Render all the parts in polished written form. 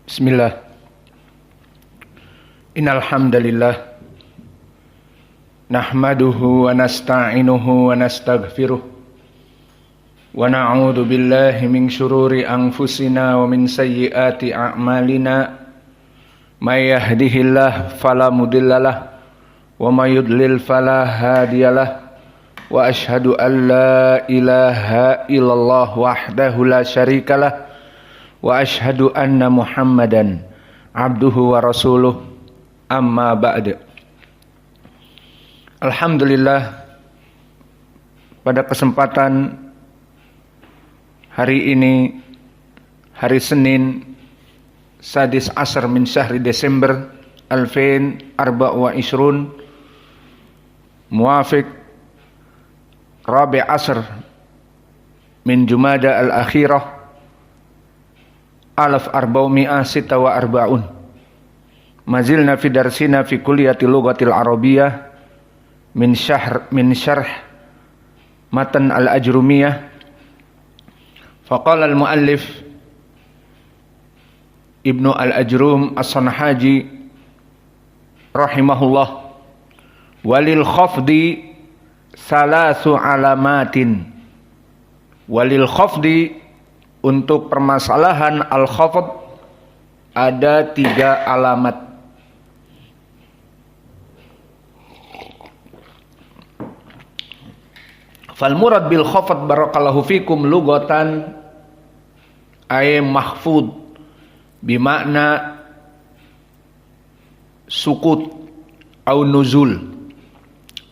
Bismillah. Innal hamdalillah nahmaduhu wa nasta'inuhu wa nastaghfiruh wa na'udzu billahi min syururi anfusina wa min sayyiati a'malina may yahdihillahu fala mudhillalah wa may yudlil fala hadiyalah wa asyhadu an la ilaha illallah wahdahu la syarikalah wa asyhadu anna Muhammadan abduhu wa rasuluh amma ba'd. Alhamdulillah, pada kesempatan hari ini, hari Senin, sadis asar min syahri Desember 2024, muafiq rabi asr min Jumada al-akhirah 1446. Mazilna fi darsina fi kulliyati lughatil arabiyyah min syarh matan al-ajrumiyah. Faqala al-muallif Ibnu al-Ajrum as-Sanhaji rahimahullah, walil khafdi salasu alamatin. Walil khafdi, untuk permasalahan al-khafd ada 3 alamat. Fal murad bil khafd barakallahu fikum lughatan ay mahfud bimakna sukut au nuzul.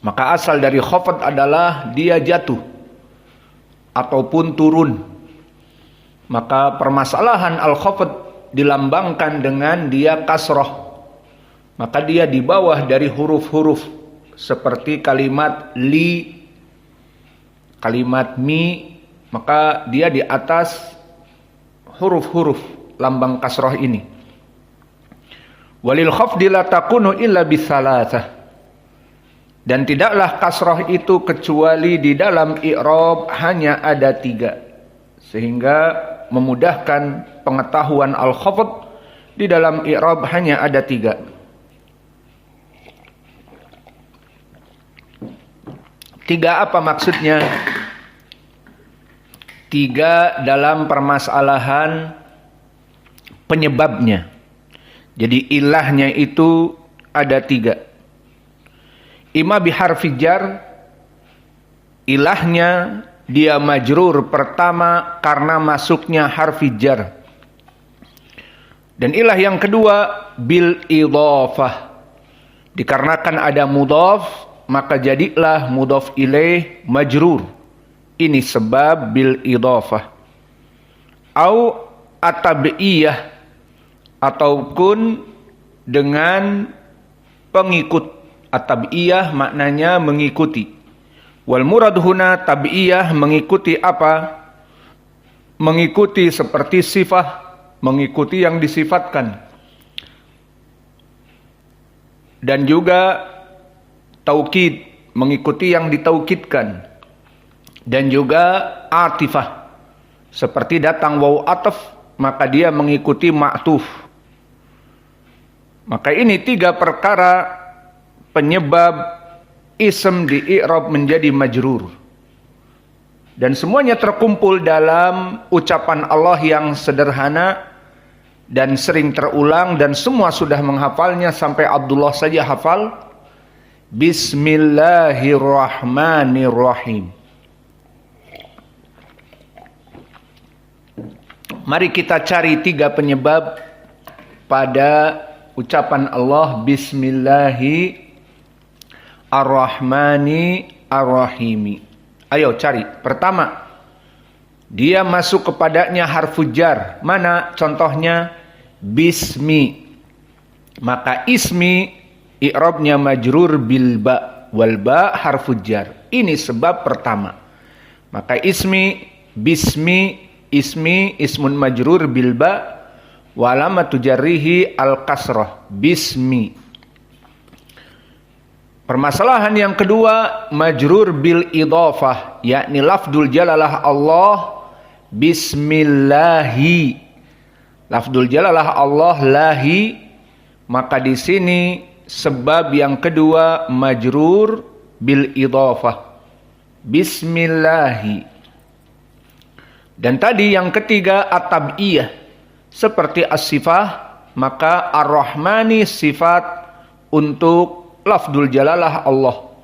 Maka asal dari khafd adalah dia jatuh ataupun turun. Maka permasalahan al-khafd dilambangkan dengan dia kasroh. Maka dia di bawah dari huruf-huruf seperti kalimat li, kalimat mi, maka dia di atas huruf-huruf lambang kasroh ini. Walil khafdi la takunu illa bisalasah. Dan tidaklah kasroh itu kecuali di dalam i'rab hanya ada 3. Sehingga memudahkan pengetahuan al-khafd di dalam i'rab hanya ada 3. 3 apa maksudnya? 3 dalam permasalahan penyebabnya. Jadi ilahnya itu ada 3. Ima biharfi jar, ilahnya dia majrur pertama karena masuknya harfi jar. Dan ilah yang kedua bil idhafah, dikarenakan ada mudhaf maka jadilah mudhaf ilaih majrur. Ini sebab bil idhafah. Au at-tabi'iyah, ataupun dengan pengikut. At-tabi'iyah maknanya mengikuti. Wal murad huna tabi'iyah, mengikuti apa? Mengikuti seperti sifat, mengikuti yang disifatkan. Dan juga taukid, mengikuti yang ditaukidkan. Dan juga atifah, seperti datang waw ataf, maka dia mengikuti ma'tuf. Maka ini 3 perkara penyebab ism di i'rab menjadi majrur. Dan semuanya terkumpul dalam ucapan Allah yang sederhana dan sering terulang, dan semua sudah menghafalnya, sampai Abdullah saja hafal. Bismillahirrahmanirrahim. Mari kita cari 3 penyebab pada ucapan Allah Bismillahirrahmanirrahim. Ayo cari. Pertama, dia masuk kepadanya harfu jar. Mana contohnya? Bismi. Maka ismi i'rabnya majrur bil ba, wal ba harfu jar. Ini sebab pertama. Maka ismi, bismi, ismi ismun majrur bil ba, wa alamatu jarrihi al kasrah, bismi. Permasalahan yang kedua majrur bil idhafah, yakni lafdul jalalah Allah bismillahi. Lafdzul jalalah Allah lahi, maka di sini sebab yang kedua majrur bil idhafah. Bismillahi. Dan tadi yang ketiga at-tab'iyah. Seperti as-sifah, maka ar-Rahmani sifat untuk lafdzul jalalah Allah.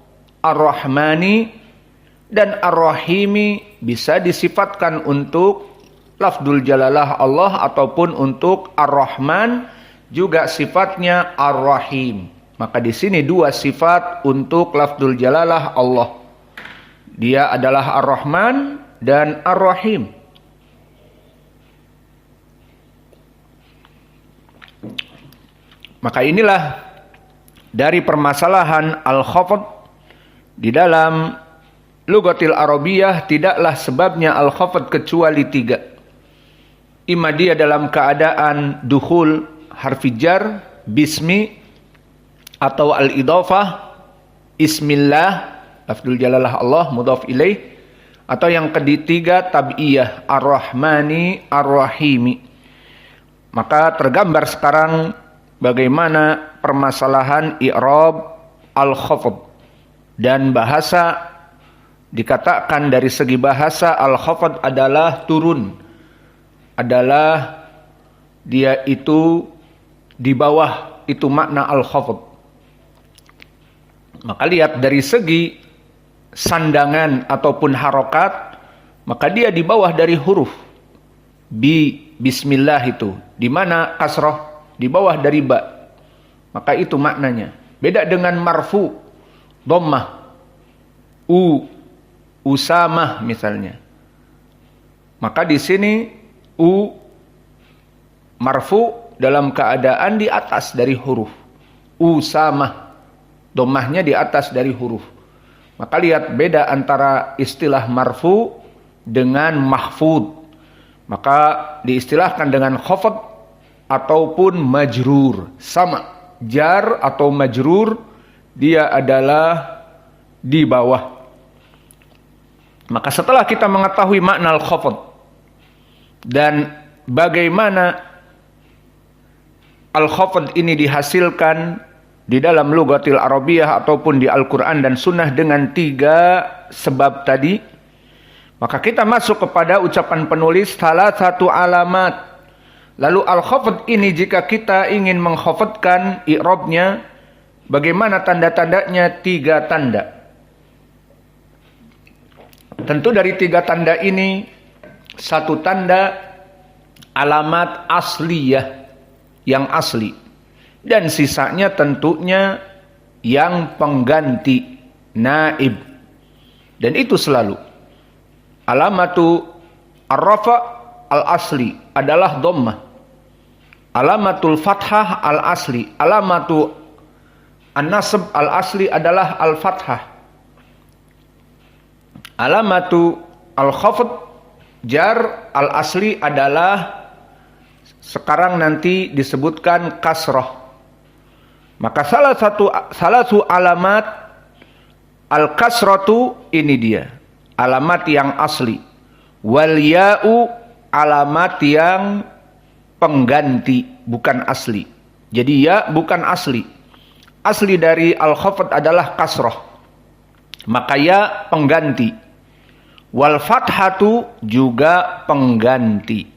Ar-Rahmani dan Ar-Rahimi bisa disifatkan untuk lafdzul jalalah Allah ataupun untuk Ar-Rahman juga sifatnya Ar-Rahim. Maka di sini dua sifat untuk lafdzul jalalah Allah. Dia adalah Ar-Rahman dan Ar-Rahim. Maka inilah dari permasalahan al-khafd di dalam lugatil Arabiyah, tidaklah sebabnya al-khafd kecuali tiga. Ima dia dalam keadaan dukhul harfi jar, bismi, atau al-idhafah, ismillah, lafdzul jalalah Allah, mudhaf ilaih, atau yang ketiga tab'iyah, ar-Rahmani, ar-Rahimi. Maka tergambar sekarang bagaimana permasalahan i'rab al-khafd. Dan bahasa dikatakan dari segi bahasa al-khafd adalah turun. Adalah dia itu di bawah, itu makna al-khafd. Maka lihat dari segi sandangan ataupun harokat, maka dia di bawah dari huruf bismillah itu. Di mana kasroh? Di bawah dari ba. Maka itu maknanya. Beda dengan marfu, dhammah, usamah misalnya. Maka di sini marfu dalam keadaan di atas dari huruf. Usamah, dhammahnya di atas dari huruf. Maka lihat beda antara istilah marfu dengan mahfud. Maka diistilahkan dengan khafd ataupun majrur. Sama, jar atau majrur, dia adalah di bawah. Maka setelah kita mengetahui makna al-khafd dan bagaimana al-khafd ini dihasilkan di dalam lugatil Arabiyah ataupun di Al-Quran dan Sunnah dengan tiga sebab tadi, maka kita masuk kepada ucapan penulis salah satu alamat. Lalu al-khafd ini jika kita ingin mengkhafdkan i'rabnya, bagaimana tanda-tandanya? Tiga tanda. Tentu dari tiga tanda ini, satu tanda alamat asliyah, yang asli. Dan sisanya tentunya yang pengganti, naib. Dan itu selalu. Alamatu ar-rafa al-asli adalah dhammah. Alamatul fathah al-asli, alamatu an-nasb al-asli adalah al-fathah. Alamatu al-khafd jar al-asli adalah sekarang nanti disebutkan kasrah. Maka salah satu alamat al-kasratu ini dia, alamat yang asli. Wal ya'u alamat yang pengganti, bukan asli. Jadi ya bukan asli. Asli dari al-khafd adalah kasrah. Maka ya pengganti. Wal fathatu juga pengganti.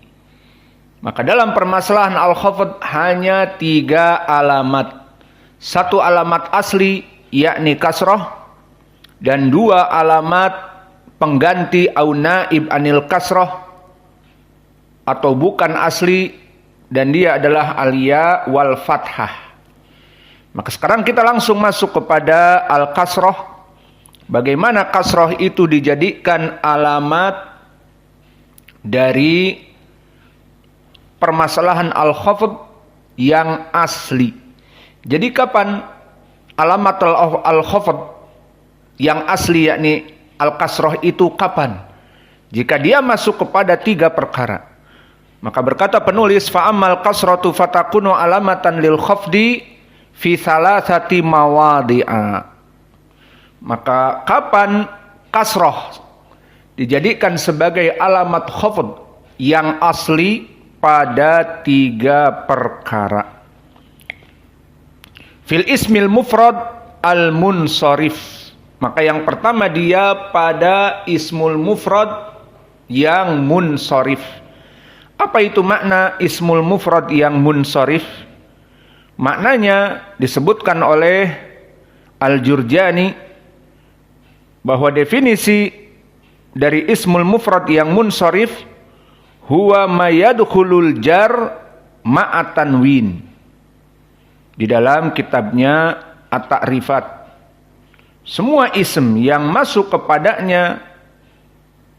Maka dalam permasalahan al-khafd hanya tiga alamat. Satu alamat asli, yakni kasrah. Dan dua alamat pengganti au naib anil kasrah, atau bukan asli, dan dia adalah al-ya wal fathah. Maka sekarang kita langsung masuk kepada al-kasrah. Bagaimana kasrah itu dijadikan alamat dari permasalahan al-khafd yang asli. Jadi kapan alamat al-khafd yang asli yakni al-kasrah itu kapan? Jika dia masuk kepada tiga perkara. Maka berkata penulis, fa'amal kasratu fatakunu alamatan lil khafdi fi salasati mawadi'a. Maka kapan kasrah dijadikan sebagai alamat khafd yang asli? pada 3 perkara. Fil ismil mufrad al-munsharif. Maka yang pertama dia pada ismul mufrad yang munsharif. Apa itu makna ismul mufrad yang munsharif? Maknanya disebutkan oleh Al-Jurjani bahwa definisi dari ismul mufrad yang munsharif huwa mayadkhulul jar ma'a tanwin. Di dalam kitabnya At-Ta'rifat, semua ism yang masuk kepadanya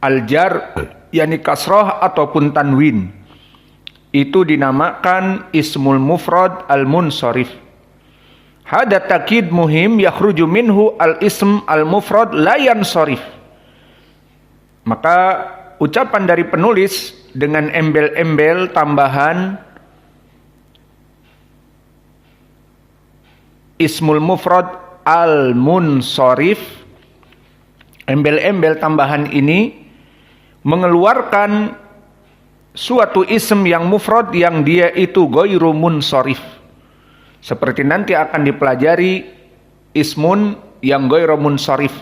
al-jar, yakni kasrah ataupun tanwin, itu dinamakan ismul mufrad al-munsharif. Hada takid muhim yakhruju minhu al-ism al-mufrad la yansharif. Maka ucapan dari penulis dengan embel-embel tambahan ismul mufrad al-munsharif, embel-embel tambahan ini mengeluarkan suatu ism yang mufrad yang dia itu ghairu munsharif. Seperti nanti akan dipelajari ismun yang ghairu munsharif,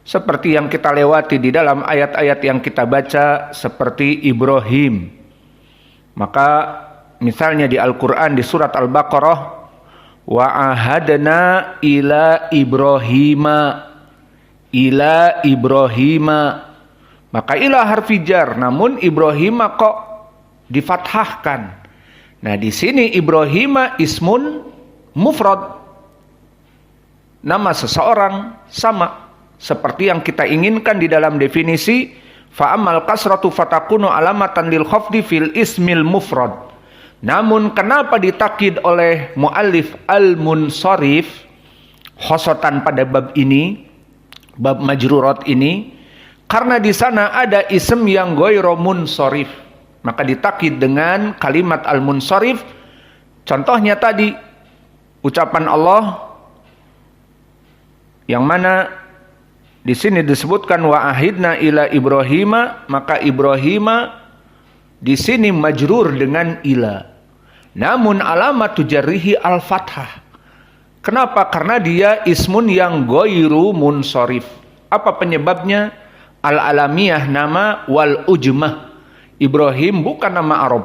seperti yang kita lewati di dalam ayat-ayat yang kita baca seperti Ibrahim. Maka misalnya di Al-Quran di surat Al-Baqarah, wa ahadna ila Ibrahima, maka ila harfi jar, namun Ibrahima kok difathahkan. Nah, di sini Ibrahima ismun mufrad, nama seseorang, sama seperti yang kita inginkan di dalam definisi fa amal kasratu fatakunu alamatan lil khafdi fil ismil mufrad. Namun kenapa ditakid oleh muallif al-munsharif khosotan pada bab ini, bab majrurat ini? Karena di sana ada ism yang ghairu munsharif, maka ditakid dengan kalimat al-munsharif. Contohnya tadi ucapan Allah yang mana di sini disebutkan wa ahidna ila Ibrahima, maka Ibrahima di sini majrur dengan ila. Namun alamat jarrihi al-fathah. Kenapa? Karena dia ismun yang ghairu munsharif. Apa penyebabnya? Al-alamiyah nama wal ujmah. Ibrahim bukan nama Arab,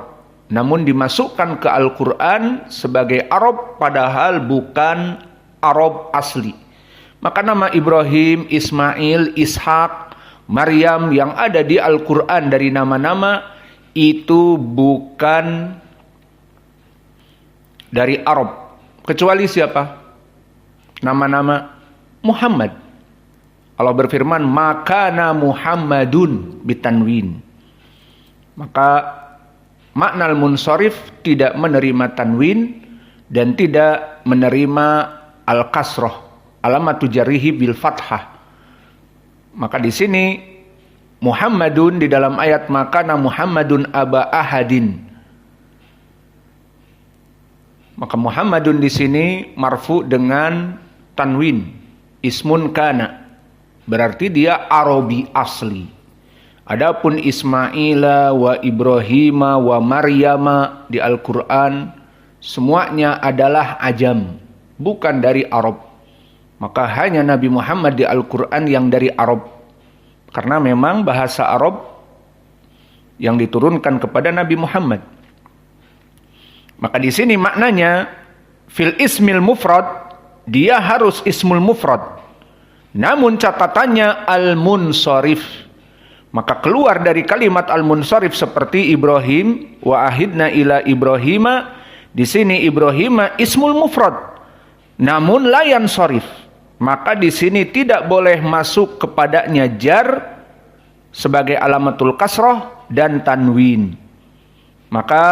namun dimasukkan ke Al-Quran sebagai Arab padahal bukan Arab asli. Maka nama Ibrahim, Ismail, Ishak, Maryam yang ada di Al-Quran dari nama-nama itu bukan dari Arab, kecuali siapa? Nama-nama Muhammad. Allah berfirman, makana Muhammadun bitanwin. Maka makna al-munsharif tidak menerima tanwin dan tidak menerima al-kasrah, alamatu jarrihi bil fathah. Maka di sini Muhammadun di dalam ayat makana Muhammadun aba ahadin. Maka Muhammadun di sini marfu dengan tanwin, ismun kana, berarti dia Arabi asli. Adapun Ismaila wa Ibrahima wa Maryama di Al-Quran semuanya adalah ajam, bukan dari Arab. Maka hanya Nabi Muhammad di Al-Quran yang dari Arab, karena memang bahasa Arab yang diturunkan kepada Nabi Muhammad. Maka di sini maknanya fil ismil mufrad, dia harus ismul mufrad. Namun catatannya al-munsharif. Maka keluar dari kalimat al-munsharif seperti Ibrahim wa ahidna ila Ibrahima. Di sini Ibrahima ismul mufrad, namun la yansharif. Maka di sini tidak boleh masuk kepadanya jar sebagai alamatul kasrah dan tanwin. Maka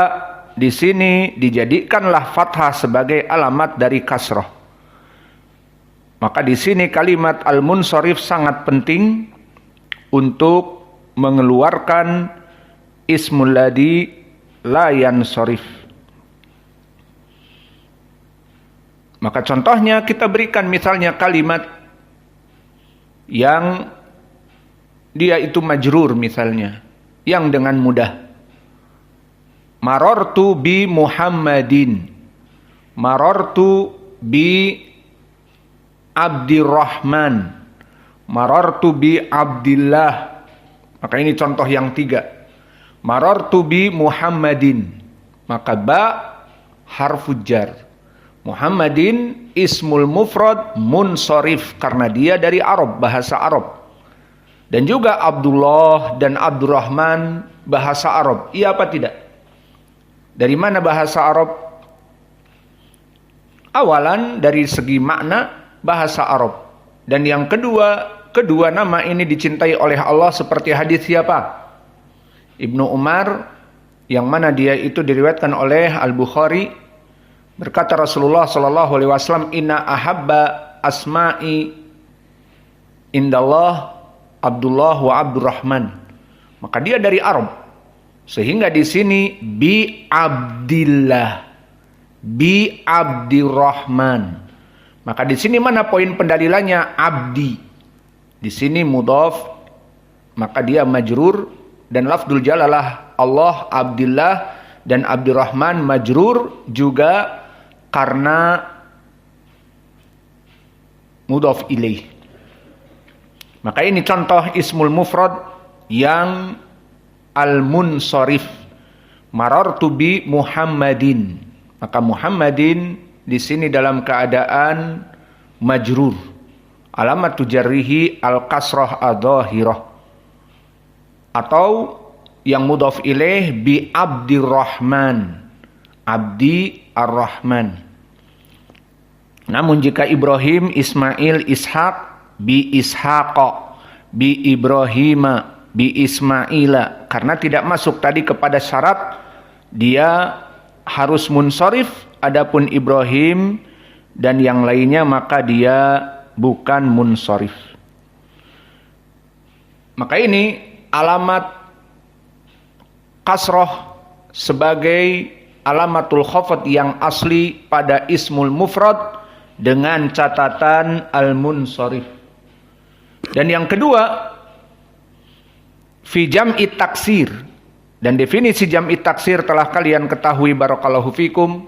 di sini dijadikanlah fathah sebagai alamat dari kasrah. Maka di sini kalimat al-munsharif sangat penting untuk mengeluarkan ismul ladzi la yansharif. Maka contohnya kita berikan misalnya kalimat yang dia itu majrur misalnya, yang dengan mudah Marartu bi Muhammadin. Marartu bi Abdirrahman. Marartu bi Abdillah. Maka ini contoh yang 3. Marartu bi Muhammadin. Maka ba harfu jar. Muhammadin ismul mufrad munsharif karena dia dari Arab, bahasa Arab. Dan juga Abdullah dan Abdurrahman bahasa Arab. Iya apa tidak? Dari mana bahasa Arab? Awalan dari segi makna bahasa Arab. Dan yang kedua nama ini dicintai oleh Allah seperti hadis siapa? Ibnu Umar, yang mana dia itu diriwayatkan oleh Al-Bukhari, berkata Rasulullah sallallahu alaihi wasallam, "Inna ahabba asma'i indallah Abdullah wa Abdurrahman." Maka dia dari Arab. Sehingga di sini bi Abdillah, bi Abdirrahman. Maka di sini mana poin pendalilannya? Abdi. Di sini mudhaf, maka dia majrur, dan lafdzul jalalah Allah Abdillah dan Abdurrahman majrur juga karena mudhaf ilaih. Maka ini contoh ismul mufrad yang al-munsharif. Marartu bi Muhammadin. Maka Muhammadin di sini dalam keadaan majrur. Alamat tujarrihi al-kasrah adh-dhahirah. Atau yang mudhaf ilaih bi Abdirrahman. Abdi ar-Rahman. Namun jika Ibrahim, Ismail, Ishaq, bi Ishaqa, bi Ibrahima, bi Ismaila, karena tidak masuk tadi kepada syarat dia harus munsharif. Adapun Ibrahim dan yang lainnya maka dia bukan munsharif. Maka ini alamat kasroh sebagai alamatul khafad yang asli pada ismul mufrad dengan catatan al-munsharif. Dan yang kedua, fi jam'i taksir. Dan definisi jam'i taksir telah kalian ketahui barakallahu fikum.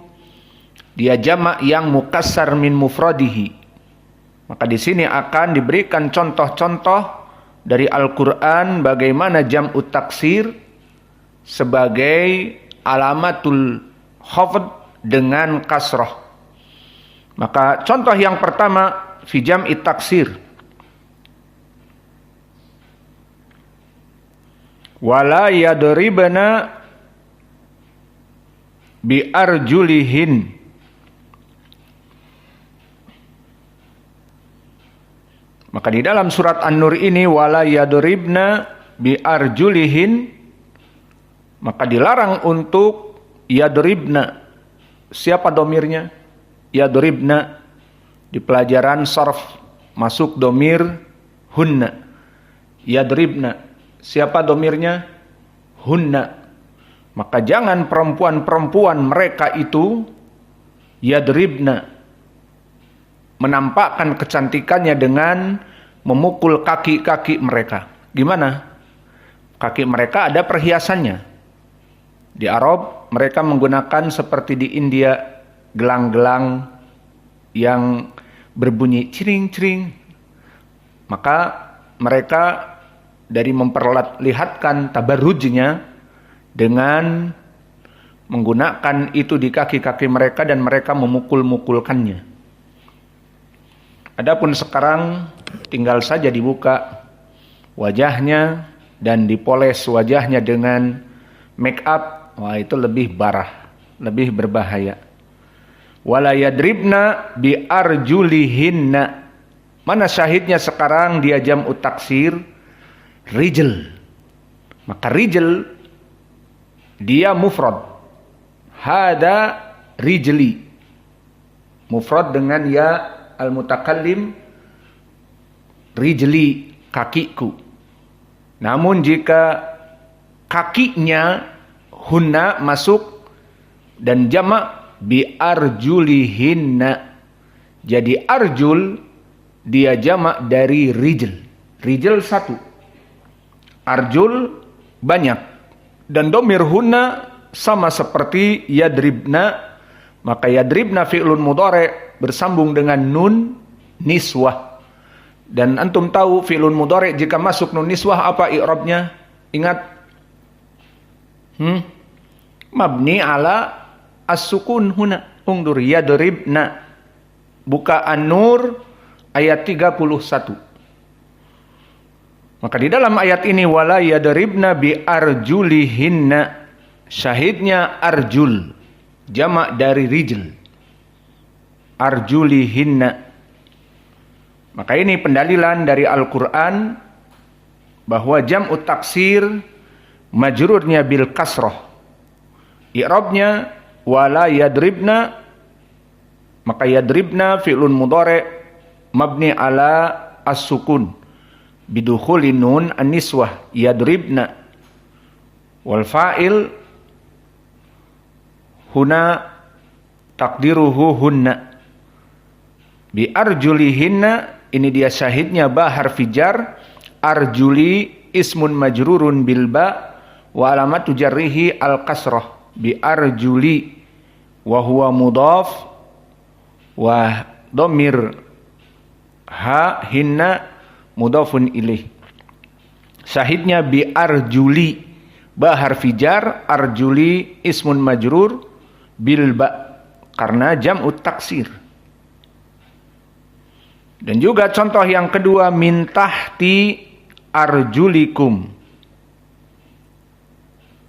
Dia jamak yang mukassar min mufradihi. Maka di sini akan diberikan contoh-contoh dari Al-Qur'an bagaimana jam'u taksir sebagai alamatul khafd dengan kasrah. Maka contoh yang pertama fi jam'i taksir. Wala yadribna bi arjulihin. Maka di dalam surat An-Nur ini wala yadribna bi arjulihin, maka dilarang untuk yadribna. Siapa domirnya? Yadribna. Di pelajaran sarf masuk domir hunna. Yadribna. Siapa domirnya? Hunna. Maka jangan perempuan-perempuan mereka itu yadribna, menampakkan kecantikannya dengan memukul kaki-kaki mereka. Gimana? Kaki mereka ada perhiasannya. Di Arab mereka menggunakan seperti di India gelang-gelang yang berbunyi cering-cering. Maka mereka dari memperlihatkan tabarrujnya dengan menggunakan itu di kaki-kaki mereka dan mereka memukul-mukulkannya. Adapun sekarang tinggal saja dibuka wajahnya dan dipoles wajahnya dengan make up. Wah, itu lebih barah, lebih berbahaya. Wala yadribna bi arjulihinna. Mana syahidnya sekarang dia jam'u taksir? Rijl. Maka rijl dia mufrad. Hada rijli. Mufrad dengan ya al-mutakallim, rijli, kakiku. Namun jika kakinya hunna masuk dan jamak bi arjulihinna. Jadi arjul dia jamak dari rijl. Rijl satu. Arjul banyak. Dan domir hunna sama seperti yadribna, maka yadribna fi'lun mudhari bersambung dengan nun niswah. Dan antum tahu fi'lun mudhari jika masuk nun niswah apa i'rabnya? Ingat? Mabni ala as-sukun huna. Ungdur yadribna. Buka An-Nur ayat 31. Maka di dalam ayat ini wala yadribna bi arjulihinna. Syahidnya arjul, jamak dari rijl. Arjulihinna. Maka ini pendalilan dari Al-Quran bahwa jam'u taksir majrurnya bil kasroh. I'rabnya wala yadribna, maka yadribna fi'lun mudhari mabni ala as-sukun bidukhuli nun an-niswah yadribna, wal fa'il huna takdiruhu hunna. Bi arjulihinna, ini dia syahidnya ba harfi jar, arjuli ismun majrurun bil ba wa alamatu jarrihi al kasrah bi arjuli wa huwa mudhaf wa dhamir ha hinna mudhafun ilaih. Syahidnya bi arjuli, ba harfi jar, arjuli ismun majrur bil ba karena jam'u taksir. Dan juga contoh yang kedua min tahti arjulikum.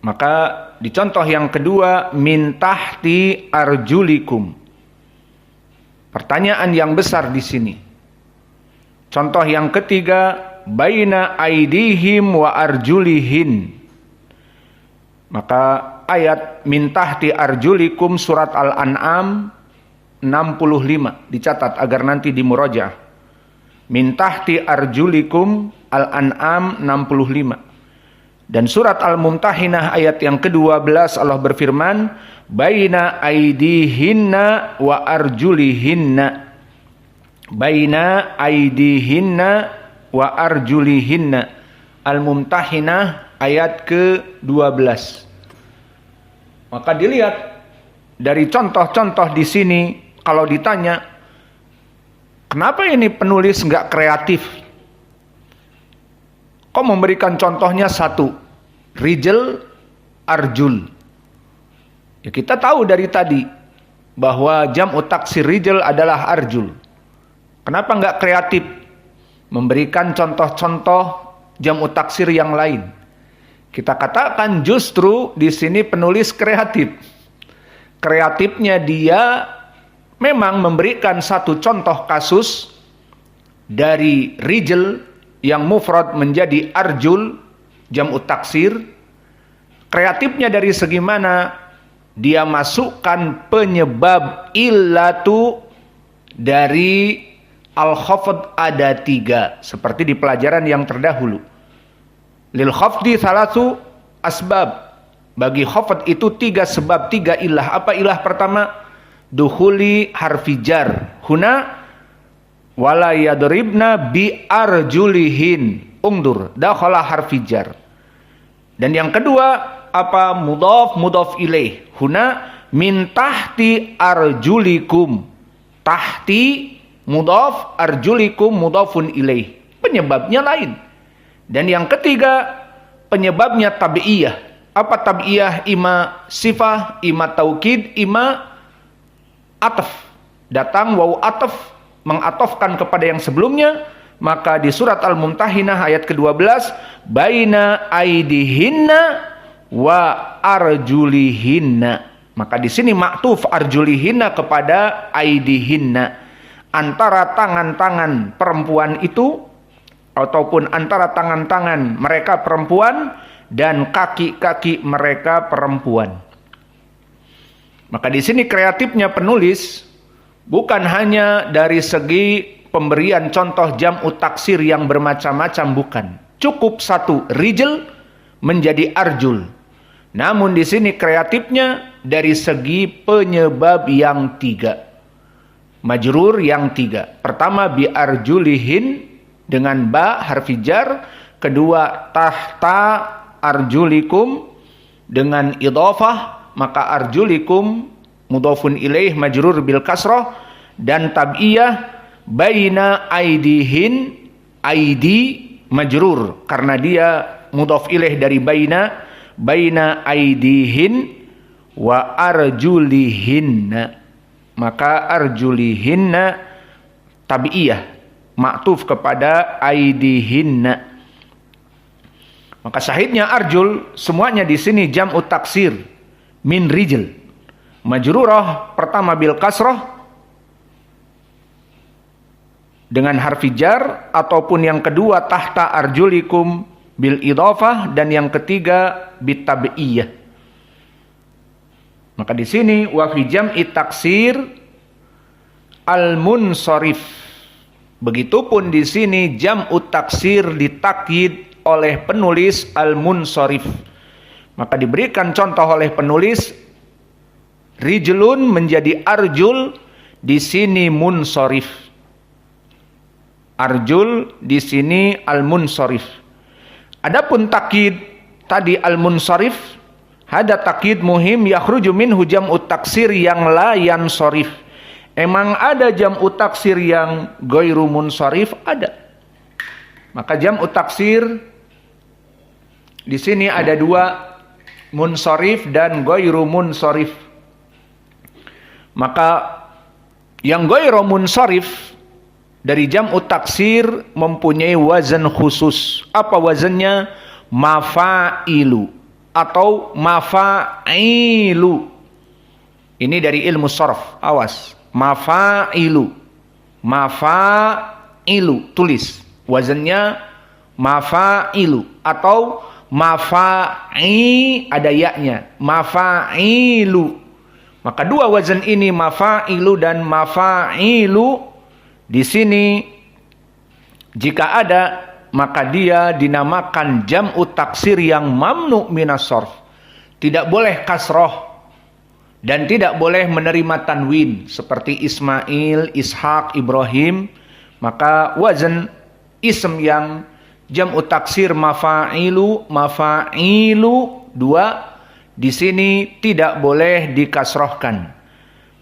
Maka di contoh yang kedua min tahti arjulikum. Pertanyaan yang besar di sini. Contoh yang ketiga baina aidihim wa arjulihin. Maka ayat min tahti arjulikum surat Al-An'am 65 dicatat agar nanti di murajaah. Min tahti arjulikum Al-An'am 65. Dan surat Al-Mumtahinah ayat yang ke-12 Allah berfirman baina aidihinna wa arjulihinna. Baina aidihinna wa arjulihinna. Al-Mumtahinah ayat ke-12. Maka dilihat dari contoh-contoh di sini, kalau ditanya, kenapa ini penulis nggak kreatif? Kok memberikan contohnya satu, rijal, arjul. Ya kita tahu dari tadi bahwa jam'u taksir rijal adalah arjul. Kenapa nggak kreatif memberikan contoh-contoh jam'u taksir yang lain? Kita katakan justru di sini penulis kreatif. Kreatifnya dia memang memberikan satu contoh kasus dari rijal yang mufrad menjadi arjul, jam'u taksir. Kreatifnya dari segi mana? Dia masukkan penyebab illatu dari al-khafd ada 3. Seperti di pelajaran yang terdahulu. Lil khafdi thalathu asbab. Bagi khafd itu 3 sebab, 3 ilah. Apa ilah pertama? Dukhuli harfi jar. Huna wala yadribna bi arjulihin. Ungdur. Dakhala harfi jar. Dan yang kedua apa? Mudhaf mudhaf ilaih. Huna min tahti arjulikum. Tahti mudhaf, arjulikum mudhafun ilaih. Penyebabnya lain. Dan yang ketiga, penyebabnya tabi'iyah. Apa tabi'iyah? Ima sifah, ima taukid, ima ataf. Datang waw ataf, mengatofkan kepada yang sebelumnya. Maka di surat Al-Mumtahinah ayat ke-12, baina aidihinna wa arjulihinna. Maka di sini maktuf arjulihinna kepada aidihinna. Antara tangan-tangan perempuan itu ataupun antara tangan-tangan mereka perempuan dan kaki-kaki mereka perempuan. Maka di sini kreatifnya penulis bukan hanya dari segi pemberian contoh jam'u taksir yang bermacam-macam, bukan. Cukup satu, rijal menjadi arjul. Namun di sini kreatifnya dari segi penyebab yang 3. Majrur yang 3. Pertama bi arjulihin dengan ba harfi jar, kedua tahta arjulikum dengan idhafah, maka arjulikum mudhafun ilaih majrur bil kasrah, dan tab'iyah baina aidihin, aidi majrur karena dia mudhaf ilaih dari baina aidihin wa arjulihinna, maka arjulihinna tabi'iyah maktuf kepada aidihinna. Maka syahidnya arjul semuanya di sini jam'ut taksir min rijl, majrurah pertama bil kasrah dengan harfi jar, ataupun yang kedua tahta arjulikum bil idhafah, dan yang ketiga bit tabi'iyah. Maka di sini wa fi jam'i taksir al-munsharif. Begitupun di sini jam'ut taksir ditakyid oleh penulis al-munsharif. Maka diberikan contoh oleh penulis, rijlun menjadi arjul, di sini munsharif. Arjul di sini al-munsharif. Adapun takyid tadi al-munsharif, hada takyid muhim yakhruju minhu jam'ut taksir yang la yansharif. Emang ada jam'ut taksir yang ghairu munsharif? Ada. Maka jam'ut taksir di sini ada dua, munsharif dan ghairu munsharif. Maka yang ghairu munsharif dari jam'ut taksir mempunyai wazan khusus. Apa wazannya? Mafa'ilu atau mafa'ilu. Ini dari ilmu sharaf. Awas. Mafa'ilu. Mafa'ilu. Tulis. Wazannya mafa'ilu atau mafa'i, ada yaknya. Mafa'ilu. Maka dua wazan ini, mafa'ilu dan mafa'ilu, di sini jika ada, maka dia dinamakan jam'ut taksir yang mamnu minas sarf. Tidak boleh kasroh dan tidak boleh menerima tanwin seperti Ismail, Ishak, Ibrahim. Maka wazan ism yang jam'ut taksir mafa'ilu, mafa'ilu dua, di sini tidak boleh dikasrohkan.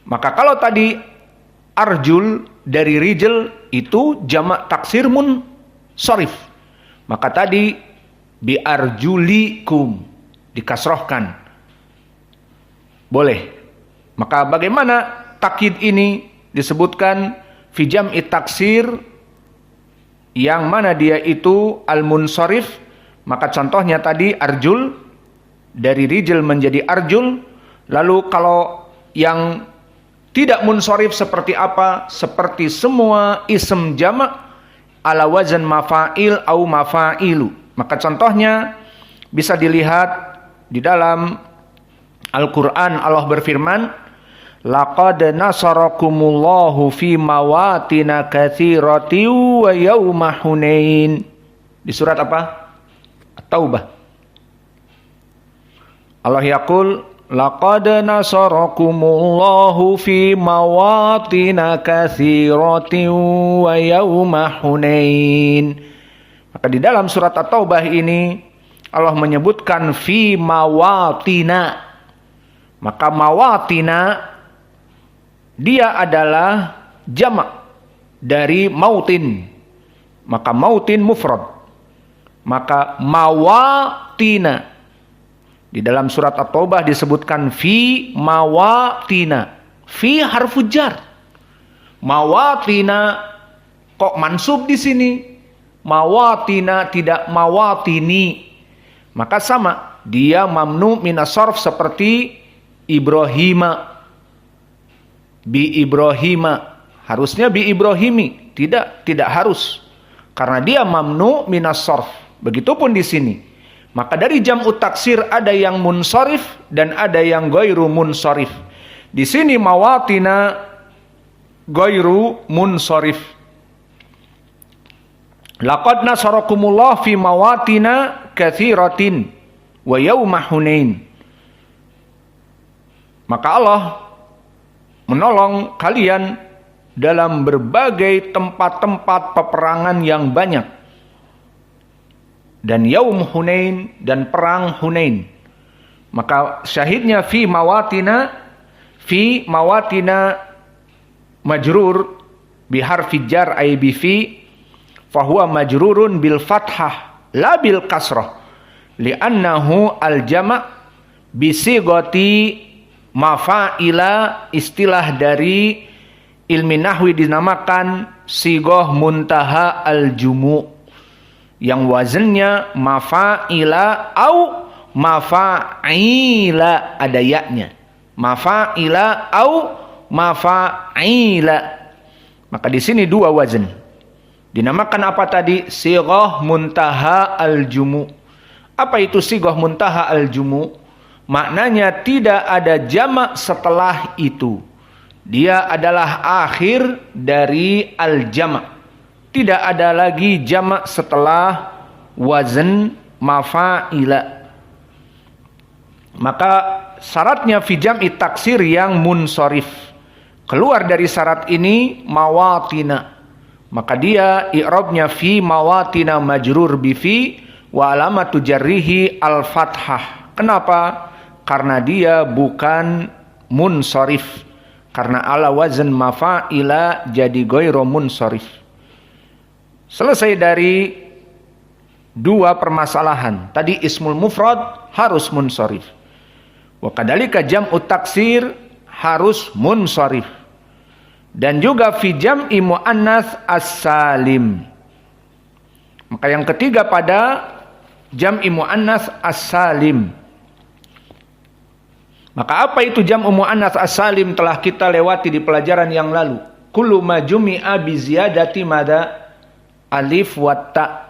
Maka kalau tadi arjul dari rijl itu jamak taksir munsharif, maka tadi bi arjulikum dikasrohkan. Boleh. Maka bagaimana takyid ini disebutkan fi jam'i taksir yang mana dia itu al-munsharif? Maka contohnya tadi arjul, dari rijl menjadi arjul. Lalu kalau yang tidak munsharif seperti apa? Seperti semua ism jamak ala wazan mafa'il au mafa'ilu. Maka contohnya bisa dilihat di dalam Al-Quran. Allah berfirman, laqad nasarakumullahu fi mawatina katsiratin wa yawma Hunain. Di surat apa? At-Taubah. Allah yaqul, laqad nasarakumullahu fi mawatina katsiratin wa yawma Hunain. Maka di dalam surat At-Taubah ini Allah menyebutkan fi mawatina. Maka mawatina dia adalah jamak dari mautin. Maka mautin mufrad. Maka mawatina di dalam surat At-Taubah disebutkan fi mawatina. Fi harfu jar. Mawatina kok mansub di sini? Mawatina tidak mawatini. Maka sama, dia mamnu minas sarf seperti Ibrahima. Bi Ibrahima. Harusnya bi Ibrahimi. Tidak harus. Karena dia mamnu minas sarf. Begitupun di sini. Maka dari jam'ut taksir ada yang munsharif dan ada yang ghairu munsharif. Di sini mawatina ghairu munsharif. Laqad nasarakumullah fi mawatina katsiratin wa yawma Hunain. Maka Allah menolong kalian dalam berbagai tempat-tempat peperangan yang banyak. Dan Yaum Hunain dan perang Hunain. Maka syahidnya fi mawatina majrur biharfi jar ay bi fi fahuwa majrurun bil fathah la bil kasrah li'annahu al jama' bisigoti mafa'ila. Istilah dari ilmi nahwi dinamakan sigoh muntaha al jumu yang wazannya mafa'ila au mafa'ila, ada yaknya, mafa'ila au mafa'ila. Maka di sini dua wazan. Dinamakan apa tadi? Sighah muntaha al-jumu. Apa itu sighah muntaha al-jumu? Maknanya tidak ada jamak setelah itu. Dia adalah akhir dari al-jamak. Tidak ada lagi jamak setelah wazan mafa'ila. Maka syaratnya fi jam'i taksir yang munsharif. Keluar dari syarat ini mawatina. Maka dia i'rabnya fi mawatina majrur bi fi wa alamatu jarrihi al-fathah. Kenapa? Karena dia bukan munsharif. Karena ala wazan mafa'ila jadi ghairu munsharif. Selesai dari dua permasalahan. Tadi ismul mufrad harus munsharif. Wa kadzalika jam'u taksir harus munsharif. Dan juga fi jam'i muannats as-salim. Maka yang ketiga pada jam'i muannats as-salim. Maka apa itu jam'u muannats as-salim telah kita lewati di pelajaran yang lalu. Kullu ma jumi'a bi ziyadati mada alif wa ta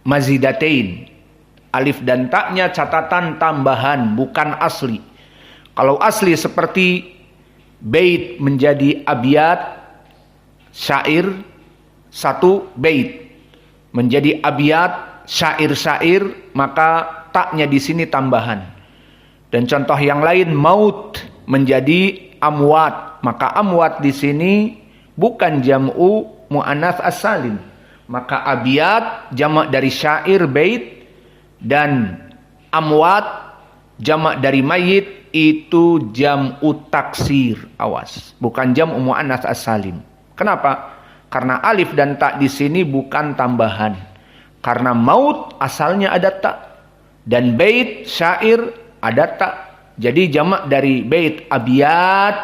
mazidatain. Alif dan taknya catatan tambahan, bukan asli. Kalau asli seperti bait menjadi abiyat, syair satu bait menjadi abiyat, syair-syair, maka taknya di sini tambahan. Dan contoh yang lain, maut menjadi amwat, maka amwat di sini bukan jam'u muannats as-salim. Maka abiyat jamak dari syair bait dan amwat jamak dari mayit itu jam'u taksir. Awas, bukan jam'u muannats as-salim. Kenapa? Karena alif dan ta di sini bukan tambahan. Karena maut asalnya ada ta dan bait syair ada ta. Jadi jamak dari bait abiyat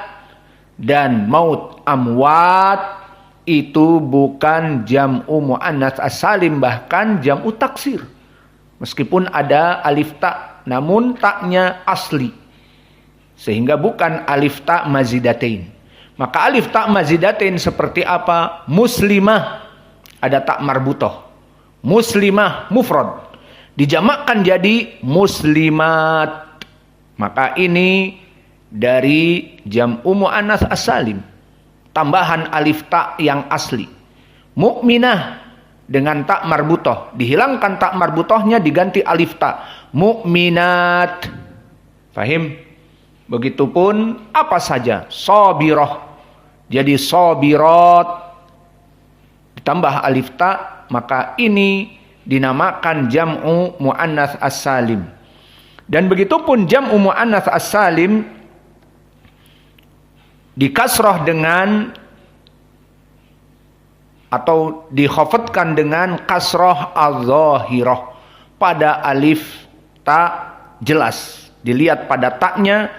dan maut amwat itu bukan jam'u muannats as-salim, bahkan jam'u taksir. Meskipun ada alif ta, namun taknya asli. Sehingga bukan alif ta mazidatain. Maka alif ta mazidatain seperti apa? Muslimah, ada tak marbutoh. Muslimah mufrad dijamakkan jadi muslimat. Maka ini dari jam'u muannats as-salim, tambahan alif ta yang asli. Mukminah dengan tak marbutoh, dihilangkan tak marbutohnya diganti alif ta. Mukminat. Fahim? Begitupun apa saja. Sabiroh jadi sabirat ditambah alif ta, maka ini dinamakan jam'u muannats as-salim. Dan begitupun jam'u muannats as-salim dikasrah dengan atau dikhafadkan dengan kasrah az-zahirah pada alif ta jelas. Dilihat pada taknya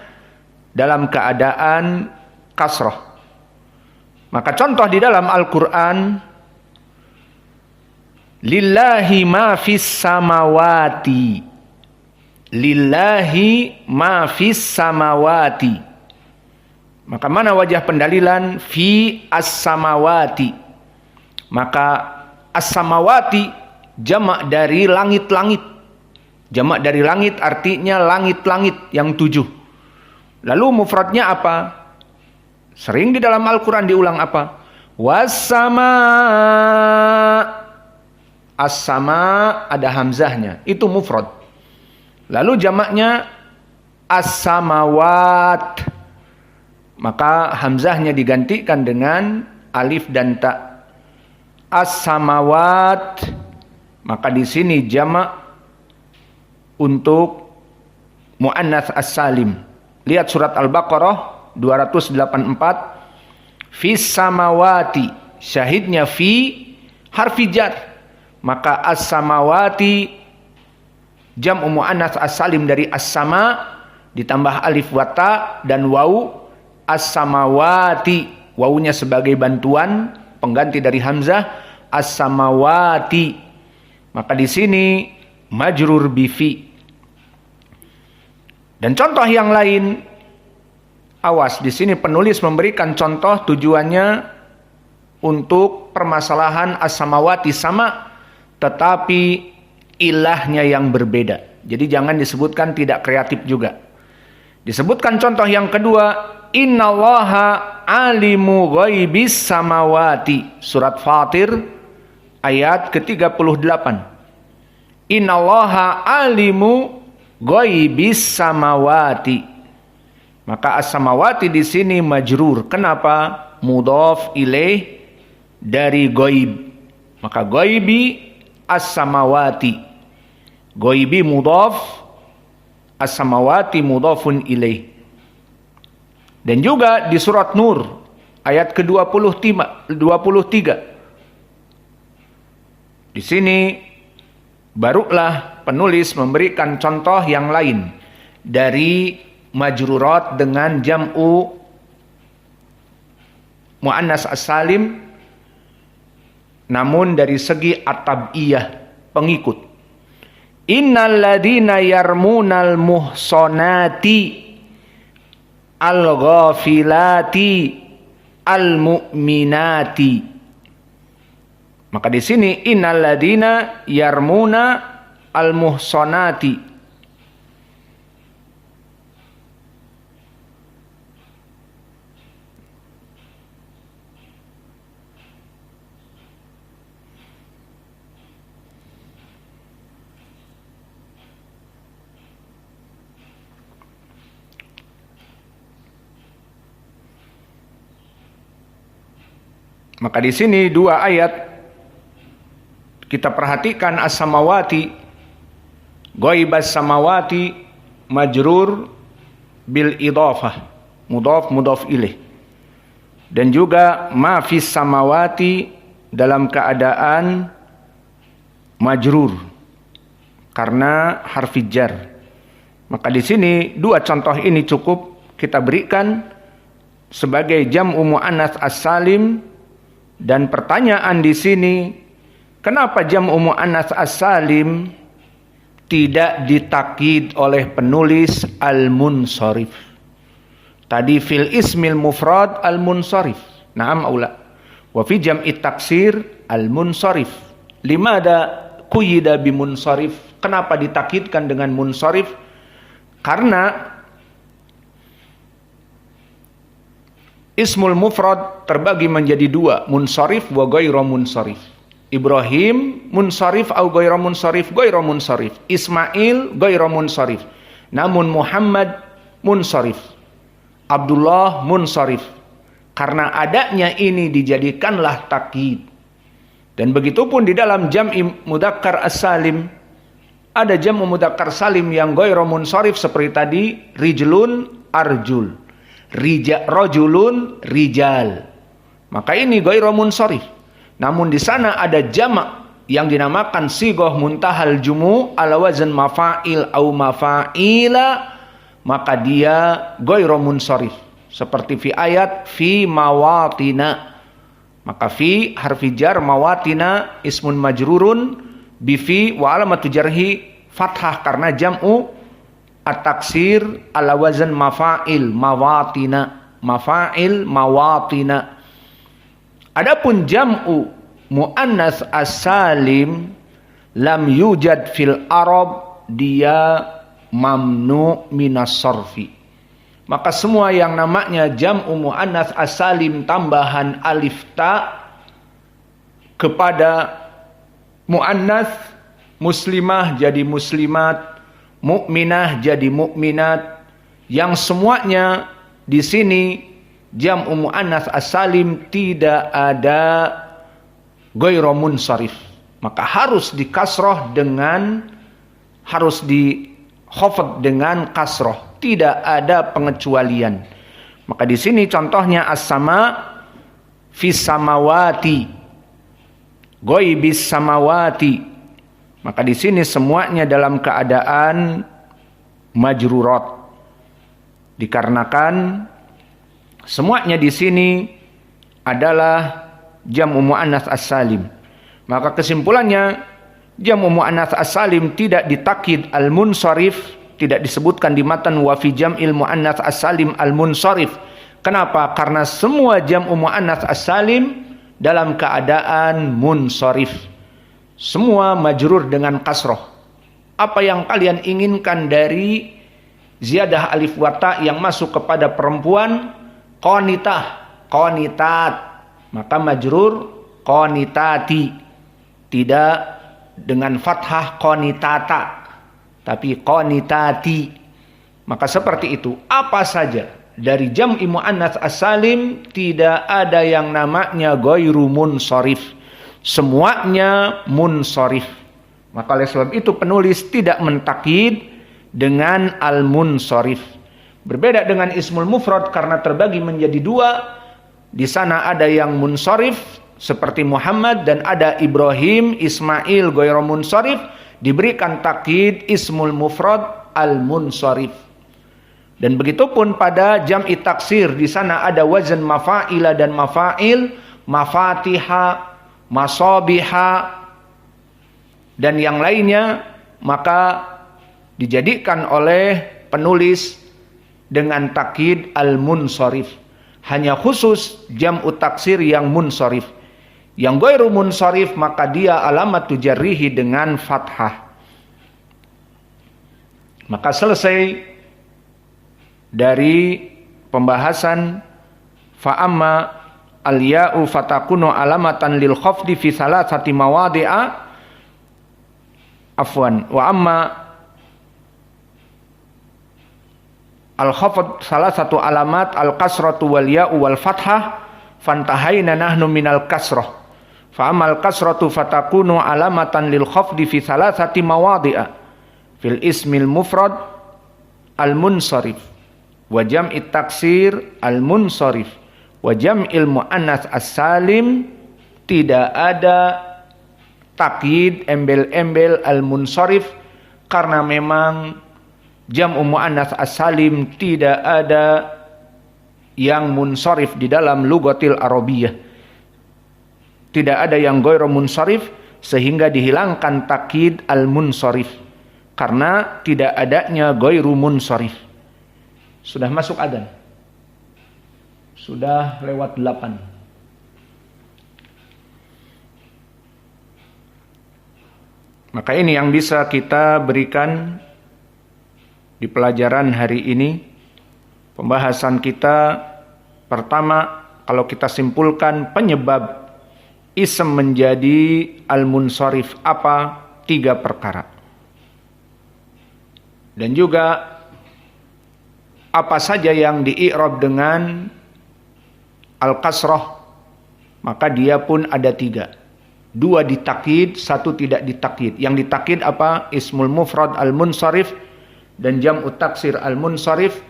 dalam keadaan kasrah. Maka contoh di dalam Al-Quran, lillahi ma fis samawati, lillahi ma fis samawati. Maka mana wajah pendalilan? Fi as-samawati. Maka as-samawati jamak dari langit-langit. Jamak dari langit artinya langit-langit yang 7. Lalu mufradnya apa? Sering di dalam Al-Quran diulang apa? Was-sama. As-sama ada hamzahnya, itu mufrad. Lalu jamaknya as-samawat. Maka hamzahnya digantikan dengan alif dan ta. As-samawat. Maka di sini jamak untuk muannats as-salim. Lihat surat Al-Baqarah 284. Fis samawati, syahidnya fi harfi jar. Maka as-samawati jam'u muannats as-salim dari as-sama ditambah alif wa ta dan waw. As-samawati, wawunya sebagai bantuan pengganti dari hamzah. As-samawati, maka di sini majrur bi fi. Dan contoh yang lain, awas, di sini penulis memberikan contoh tujuannya untuk permasalahan as-samawati sama, tetapi ilahnya yang berbeda. Jadi jangan disebutkan tidak kreatif juga. Disebutkan contoh yang kedua, innallaha alimu ghaibis samawati. Surat Fatir ayat ke-38. Innallaha alimu ghaibis samawati. Maka as-samawati di sini majrur. Kenapa? Mudhaf ilaih dari ghaib. Maka ghaibi as-samawati. Ghaibi mudhaf, as-samawati mudhafun ilaih. Dan juga di surat Nur ayat ke-23. Di sini barulah penulis memberikan contoh yang lain dari majrurat dengan jam'u muannats as-salim, namun dari segi at-tab'iyah, pengikut. Innal ladina yarmunal muhsanati al-ghafilati al-mu'minati. Maka di sini innal ladina yarmuna al-muhsanati. Maka di sini dua ayat kita perhatikan as-samawati, ghaibas samawati majrur bil idhafah, mudhaf ilaih. Dan juga ma fis samawati dalam keadaan majrur karena harfi jar. Maka di sini dua contoh ini cukup kita berikan sebagai jam'u muannats as-salim. Dan pertanyaan di sini, kenapa jam'u muannats as-salim tidak ditakkid oleh penulis al-munsharif? Tadi fil ismil mufrad al-munsharif. Naam aula. Wa fi jam'i taksir al-munsharif. Limada quyida bi munsharif? Kenapa ditakkidkan dengan munsharif? Karena ismul mufrad terbagi menjadi dua, munsharif wa ghairu munsharif. Ibrahim munsharif atau ghairu munsharif, ghairu munsharif. Ismail ghairu munsharif. Namun Muhammad munsharif. Abdullah munsharif. Karena adanya ini dijadikanlah takkid. Dan begitupun di dalam jam'i mudzakkar as-salim, ada jam'u mudzakkar salim yang ghairu munsharif seperti tadi rijlun arjul. Rajulun rijal. Maka ini ghairu munsharif. Namun di sana ada jamak yang dinamakan sighah muntahal jumu ala wazn mafa'il au mafa'ila, maka dia ghairu munsharif. Seperti fi ayat fi mawatina. Maka fi harfi jar, mawatina ismun majrurun bi fi wa alamatu jarhi fathah karena jam'u at-taksir ala wazan mafa'il mawatina. Mafa'il mawatina. Adapun jam'u muannats as-salim lam yujad fil arab, dia mamnu minas sarfi. Maka semua yang namanya jam'u muannats as-salim tambahan alif ta kepada muannats, muslimah jadi muslimat, mukminah jadi mukminat, yang semuanya di sini jam'u muannats as-salim tidak ada ghairu munsharif. Maka harus dikasroh dengan, harus di khafd dengan kasroh, tidak ada pengecualian. Maka di sini contohnya as-sama fis samawati, ghaibis samawati. Maka di sini semuanya dalam keadaan majrurat. Dikarenakan semuanya di sini adalah jam'u muannats as-salim. Maka kesimpulannya jam'u muannats as-salim tidak ditakid al-munsharif, tidak disebutkan di matan wa fi jam'il muannats as-salim al-munsharif. Kenapa? Karena semua jam'u muannats as-salim dalam keadaan munsharif. Semua majrur dengan kasroh. Apa yang kalian inginkan dari ziyadah alif wa ta yang masuk kepada perempuan? Qanitah, qanitat. Maka majrur qanitati. Tidak dengan fathah qanitata, tapi qanitati. Maka seperti itu. Apa saja dari jam'i muannats as-salim tidak ada yang namanya ghairu munsharif. Semuanya munsharif. Maka oleh sebab itu penulis tidak mentakid dengan al-munsharif. Berbeda dengan ismul mufrad karena terbagi menjadi dua. Di sana ada yang munsharif seperti Muhammad dan ada Ibrahim, Ismail ghairu munsharif, diberikan takkid ismul mufrad al-munsharif. Dan begitupun pada jam'i taksir, di sana ada wazan mafa'ila dan mafa'il, mafatiha, masabiha dan yang lainnya, maka dijadikan oleh penulis dengan takkid al-munsharif. Hanya khusus jam'u taksir yang munsharif. Yang ghairu munsharif maka dia alamat tujarrihi dengan fathah. Maka selesai dari pembahasan fa'amma al-ya'u fatakunu alamatan lil khafdi fi salasati mawadi'a, afwan, wa amma al-khafd salah satu alamat al-kasratu wal ya'u wal fathah, fantahayna nahnu minal kasrah. Fa amal kasratu fatakunu alamatan lil khafdi fi salasati mawadi'a, fil ismil mufrad al-munsharif wa jam'i taksir al-munsharif wa jam'il muannats as-salim. Tidak ada takkid embel-embel al-munsharif karena memang jam'u muannats as-salim tidak ada yang munsharif di dalam lugatil arabiyah. Tidak ada yang ghairu munsharif sehingga dihilangkan takkid al-munsharif karena tidak adanya ghairu munsharif. Sudah masuk adzan. Sudah lewat 8. Maka ini yang bisa kita berikan di pelajaran hari ini. Pembahasan kita pertama, kalau kita simpulkan penyebab ism menjadi al-munsharif apa? 3 perkara. Dan juga apa saja yang di-i'rab dengan al-kasrah, maka dia pun ada 3. 2 ditakkid, 1 tidak ditakkid. Yang ditakkid apa? Ismul mufrad al-munsharif dan jam'u taksir al-munsharif.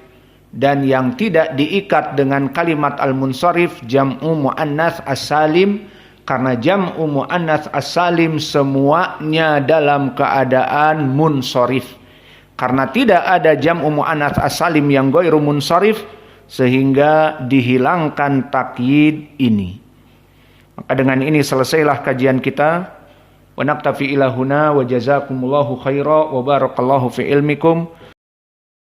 Dan yang tidak diikat dengan kalimat al-munsharif jam'u muannats as-salim, karena jam'u muannats as-salim semuanya dalam keadaan munsharif. Karena tidak ada jam'u muannats as-salim yang ghairu munsharif sehingga dihilangkan takkid ini. Maka dengan ini selesailah kajian kita. Wa naktafi ila huna wa jazakumullahu khaira wa barakallahu fi ilmikum.